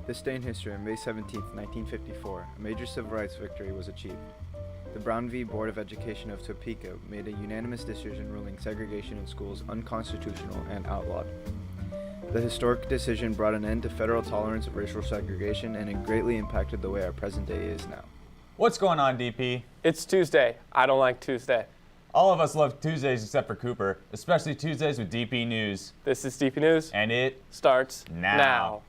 This day in history, on May 17, 1954, a major civil rights victory was achieved. The Brown v. Board of Education of Topeka made a unanimous decision ruling segregation in schools unconstitutional and outlawed. The historic decision brought an end to federal tolerance of racial segregation, and it greatly impacted the way our present day is now. What's going on, DP? It's Tuesday. I don't like Tuesday. All of us love Tuesdays except for Cooper, especially Tuesdays with DP News. This is DP News. And it starts now.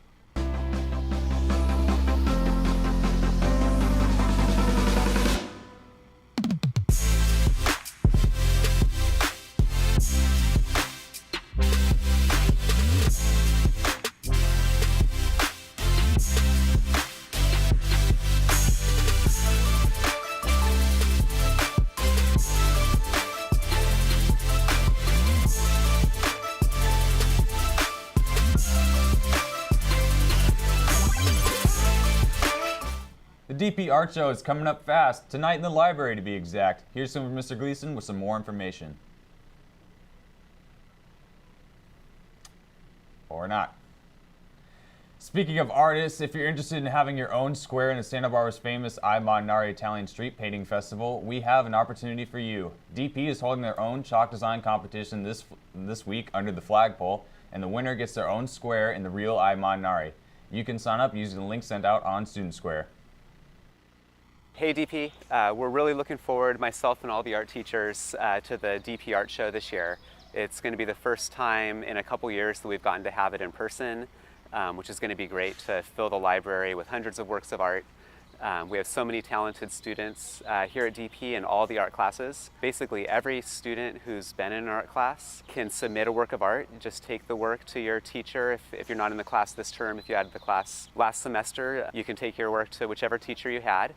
The DP Art Show is coming up fast, tonight in the library to be exact. Here's some from Mr. Gleason with some more information. Or not. Speaking of artists, if you're interested in having your own square in the Santa Barbara's famous I Nari Italian Street Painting Festival, we have an opportunity for you. DP is holding their own chalk design competition this week under the flagpole, and the winner gets their own square in the real I Nari. You can sign up using the link sent out on Student Square. Hey DP, we're really looking forward, myself and all the art teachers, to the DP Art Show this year. It's going to be the first time in a couple years that we've gotten to have it in person, which is going to be great to fill the library with hundreds of works of art. We have so many talented students here at DP in all the art classes. Basically every student who's been in an art class can submit a work of art. Just take the work to your teacher. If you're not in the class this term, if you had the class last semester, you can take your work to whichever teacher you had.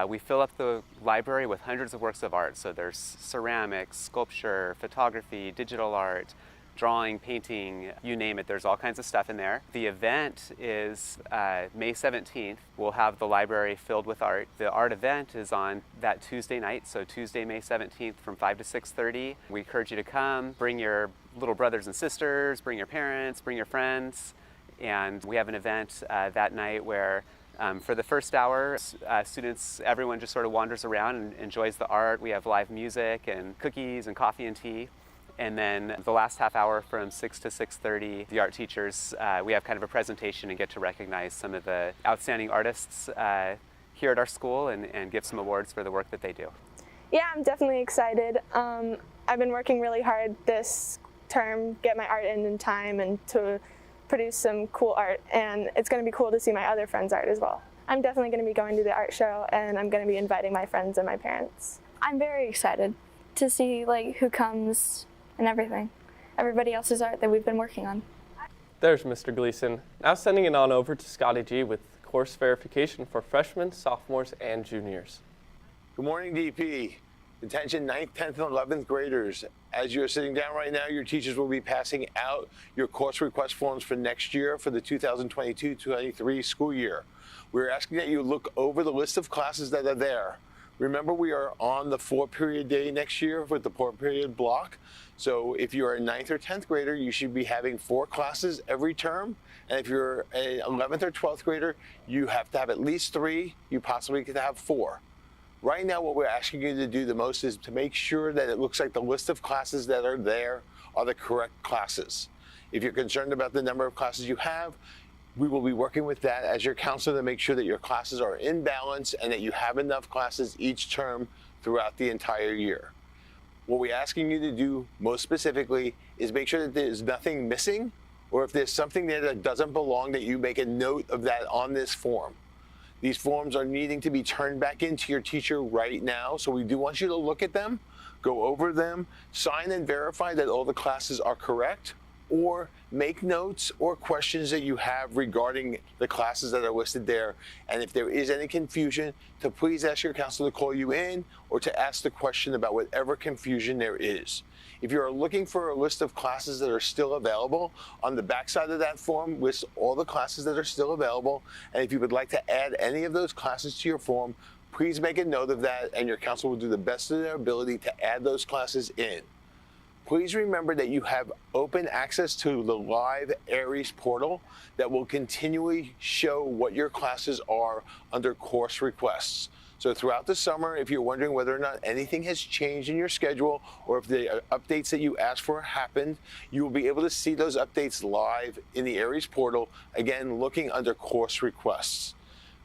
We fill up the library with hundreds of works of art. So there's ceramics, sculpture, photography, digital art, drawing, painting, you name it. There's all kinds of stuff in there. The event is May 17th. We'll have the library filled with art. The art event is on that Tuesday night, so Tuesday, May 17th from 5 to 6:30. We encourage you to come, bring your little brothers and sisters, bring your parents, bring your friends. And we have an event that night where for the first hour, students, everyone just sort of wanders around and enjoys the art. We have live music and cookies and coffee and tea. And then the last half hour from 6 to 6:30, the art teachers, we have kind of a presentation and get to recognize some of the outstanding artists here at our school and give some awards for the work that they do. Yeah, I'm definitely excited. I've been working really hard this term, get my art in time and to produce some cool art, and it's going to be cool to see my other friends' art as well. I'm definitely going to be going to the art show, and I'm going to be inviting my friends and my parents. I'm very excited to see who comes and everything. Everybody else's art that we've been working on. There's Mr. Gleason. Now sending it on over to Scotty G with course verification for freshmen, sophomores, and juniors. Good morning, DP. Attention 9th, 10th, and 11th graders. As you're sitting down right now, your teachers will be passing out your course request forms for next year for the 2022-23 school year. We're asking that you look over the list of classes that are there. Remember, we are on the 4-period day next year with the 4-period block. So if you're a 9th or 10th grader, you should be having 4 classes every term. And if you're an 11th or 12th grader, you have to have at least 3. You possibly could have 4. Right now, what we're asking you to do the most is to make sure that it looks like the list of classes that are there are the correct classes. If you're concerned about the number of classes you have, we will be working with that as your counselor to make sure that your classes are in balance and that you have enough classes each term throughout the entire year. What we're asking you to do most specifically is make sure that there's nothing missing, or if there's something there that doesn't belong, that you make a note of that on this form. These forms are needing to be turned back into your teacher right now, so we do want you to look at them, go over them, sign and verify that all the classes are correct, or make notes or questions that you have regarding the classes that are listed there. And if there is any confusion, to please ask your counselor to call you in or to ask the question about whatever confusion there is. If you're looking for a list of classes that are still available, on the back side of that form lists all the classes that are still available. And if you would like to add any of those classes to your form, please make a note of that, and your counselor will do the best of their ability to add those classes in. please remember that you have open access to the live Aries portal that will continually show what your classes are under course requests. So throughout the summer, if you're wondering whether or not anything has changed in your schedule or if the updates that you asked for happened, you will be able to see those updates live in the Aries portal, again, looking under course requests.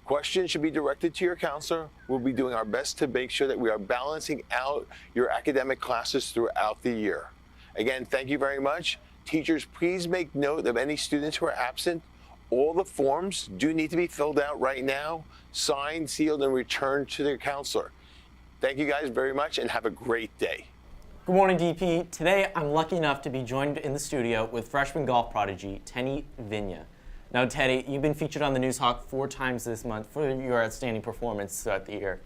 Questions should be directed to your counselor. We'll be doing our best to make sure that we are balancing out your academic classes throughout the year. Again, thank you very much. Teachers, please make note of any students who are absent. All the forms do need to be filled out right now, signed, sealed, and returned to their counselor. Thank you guys very much and have a great day. Good morning, DP. Today, I'm lucky enough to be joined in the studio with freshman golf prodigy, Teddy Vigna. Now, Teddy, you've been featured on the News Hawk 4 times this month for your outstanding performance throughout the year.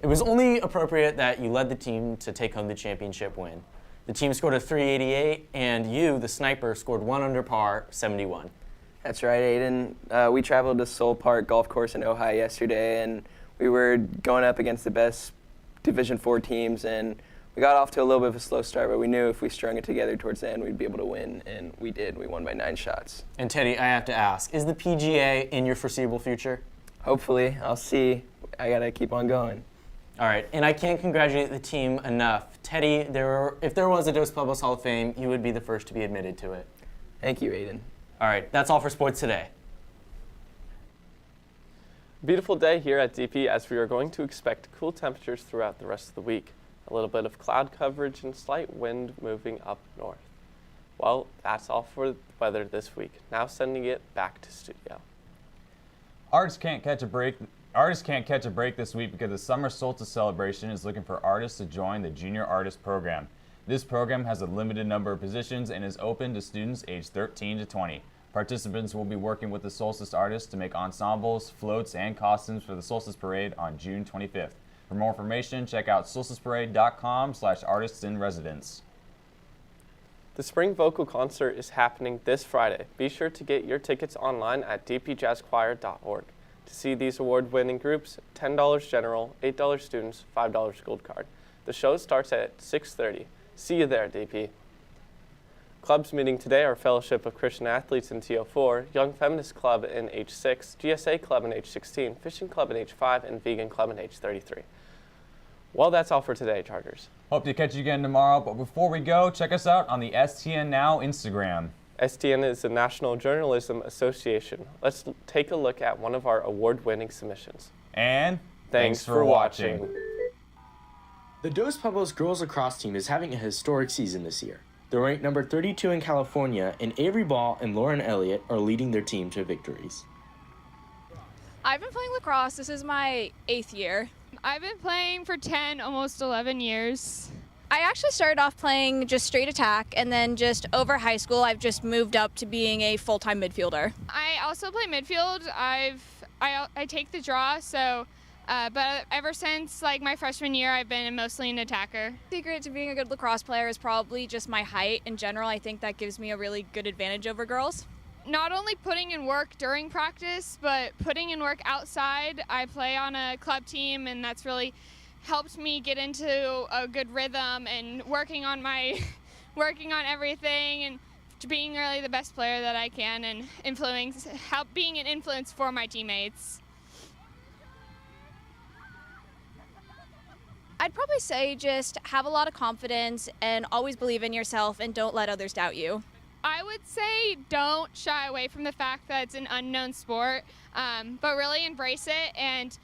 It was only appropriate that you led the team to take home the championship win. The team scored a 388, and you, the sniper, scored 1 under par, 71. That's right, Aiden. We traveled to Soul Park Golf Course in Ojai yesterday, and we were going up against the best Division IV teams, and we got off to a little bit of a slow start, but we knew if we strung it together towards the end, we'd be able to win, and we did. We won by 9 shots. And Teddy, I have to ask, is the PGA in your foreseeable future? Hopefully. I'll see. I got to keep on going. All right, and I can't congratulate the team enough. Teddy, if there was a Dos Pueblos Hall of Fame, you would be the first to be admitted to it. Thank you, Aiden. All right, that's all for sports today. Beautiful day here at DP as we are going to expect cool temperatures throughout the rest of the week. A little bit of cloud coverage and slight wind moving up north. Well, that's all for the weather this week. Now sending it back to studio. Artists can't catch a break this week because the Summer Solstice celebration is looking for artists to join the Junior Artist Program. This program has a limited number of positions and is open to students aged 13 to 20. Participants will be working with the Solstice artists to make ensembles, floats, and costumes for the Solstice Parade on June 25th. For more information, check out solsticeparade.com/artistsinresidence. The Spring Vocal Concert is happening this Friday. Be sure to get your tickets online at dpjazzchoir.org. To see these award-winning groups, $10 general, $8 students, $5 gold card. The show starts at 6:30. See you there, DP. Clubs meeting today are Fellowship of Christian Athletes in TO4, Young Feminist Club in H6, GSA Club in H16, Fishing Club in H5, and Vegan Club in H33. Well, that's all for today, Chargers. Hope to catch you again tomorrow, but before we go, check us out on the STN Now Instagram. STN is the National Journalism Association. Let's take a look at one of our award-winning submissions. And thanks for watching. The Dos Pueblos girls lacrosse team is having a historic season this year. They're ranked number 32 in California, and Avery Ball and Lauren Elliott are leading their team to victories. I've been playing lacrosse. This is my 8th year. I've been playing for 10, almost 11 years. I actually started off playing just straight attack, and then just over high school, I've just moved up to being a full-time midfielder. I also play midfield. I take the draw, so but ever since my freshman year, I've been mostly an attacker. The secret to being a good lacrosse player is probably just my height. In general, I think that gives me a really good advantage over girls. Not only putting in work during practice, but putting in work outside. I play on a club team, and that's really helped me get into a good rhythm and working on everything and being really the best player that I can and being an influence for my teammates. I'd probably say just have a lot of confidence and always believe in yourself and don't let others doubt you. I would say don't shy away from the fact that it's an unknown sport, but really embrace it and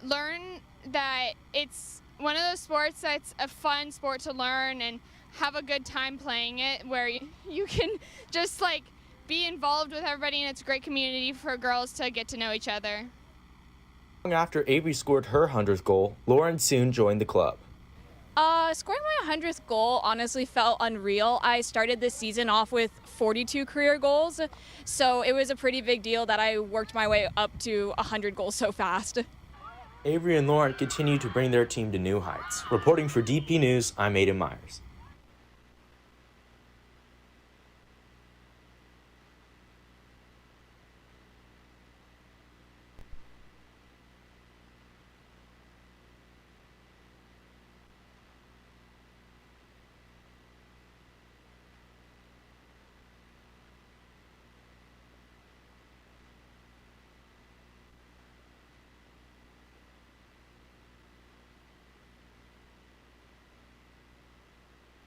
learn that it's one of those sports that's a fun sport to learn and have a good time playing it, where you can just be involved with everybody, and it's a great community for girls to get to know each other. After Avery scored her 100th goal, Lauren soon joined the club. Scoring my 100th goal honestly felt unreal. I started this season off with 42 career goals, so it was a pretty big deal that I worked my way up to 100 goals so fast. Avery and Lauren continue to bring their team to new heights. Reporting for DP News, I'm Aiden Myers.